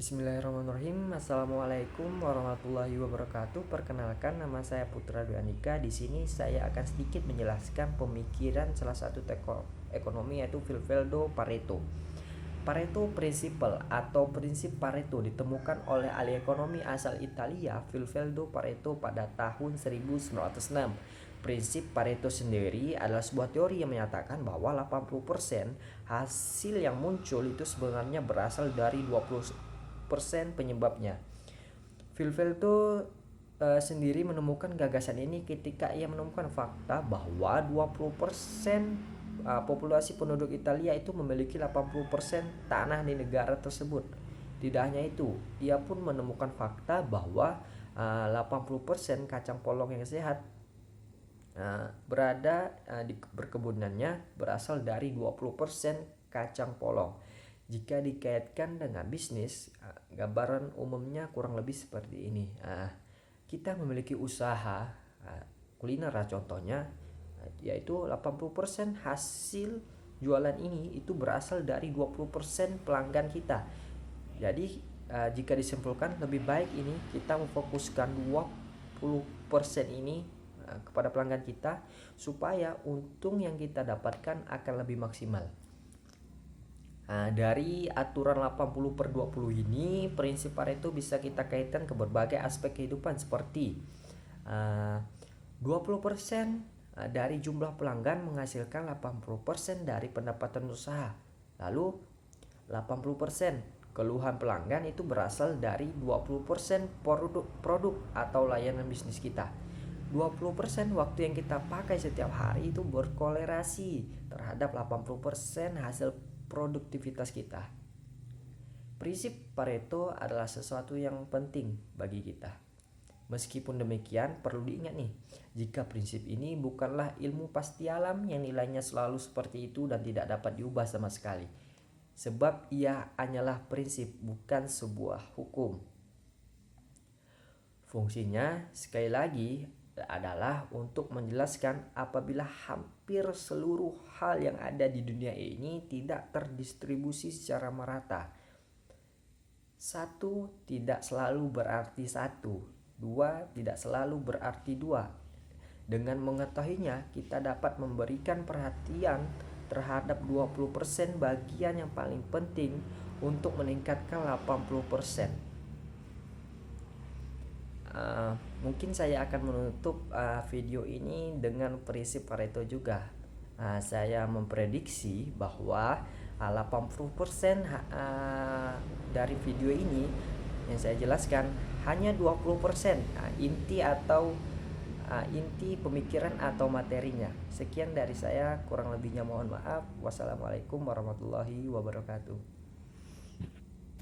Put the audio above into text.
Bismillahirrahmanirrahim. Assalamualaikum warahmatullahi wabarakatuh. Perkenalkan, nama saya Putra Dwi Andika. Di sini saya akan sedikit menjelaskan pemikiran salah satu tokoh ekonomi, yaitu Vilfredo Pareto. Pareto Principle atau prinsip Pareto ditemukan oleh ahli ekonomi asal Italia Vilfredo Pareto pada tahun 1906. Prinsip Pareto sendiri adalah sebuah teori yang menyatakan bahwa 80% hasil yang muncul itu sebenarnya berasal dari 20% penyebabnya. Vilfredo sendiri menemukan gagasan ini ketika ia menemukan fakta bahwa 20% populasi penduduk Italia itu memiliki 80% tanah di negara tersebut. Tidak hanya itu, ia pun menemukan fakta bahwa 80% kacang polong yang sehat berada di berkebunannya berasal dari 20% kacang polong. Jika dikaitkan dengan bisnis, gambaran umumnya kurang lebih seperti ini. Kita memiliki usaha kuliner contohnya, yaitu 80% hasil jualan ini itu berasal dari 20% pelanggan kita. Jadi jika disimpulkan, lebih baik ini kita memfokuskan 20% ini kepada pelanggan kita supaya untung yang kita dapatkan akan lebih maksimal. Dari aturan 80/20 ini, prinsip Pareto bisa kita kaitkan ke berbagai aspek kehidupan seperti 20% dari jumlah pelanggan menghasilkan 80% dari pendapatan usaha. Lalu 80% keluhan pelanggan itu berasal dari 20% produk atau layanan bisnis kita. 20% waktu yang kita pakai setiap hari itu berkolerasi terhadap 80% hasil produktivitas kita. Prinsip Pareto adalah sesuatu yang penting bagi kita. Meskipun demikian, perlu diingat nih, jika prinsip ini bukanlah ilmu pasti alam yang nilainya selalu seperti itu dan tidak dapat diubah sama sekali. Sebab ia hanyalah prinsip, bukan sebuah hukum. Fungsinya, sekali lagi, adalah untuk menjelaskan apabila hampir seluruh hal yang ada di dunia ini tidak terdistribusi secara merata. Satu tidak selalu berarti satu, dua tidak selalu berarti dua. Dengan mengetahuinya, kita dapat memberikan perhatian terhadap 20% bagian yang paling penting untuk meningkatkan 80%. Mungkin saya akan menutup video ini dengan prinsip Pareto juga. Saya memprediksi bahwa 80% dari video ini yang saya jelaskan hanya 20% inti atau inti pemikiran atau materinya. Sekian dari saya, kurang lebihnya mohon maaf. Wassalamualaikum warahmatullahi wabarakatuh.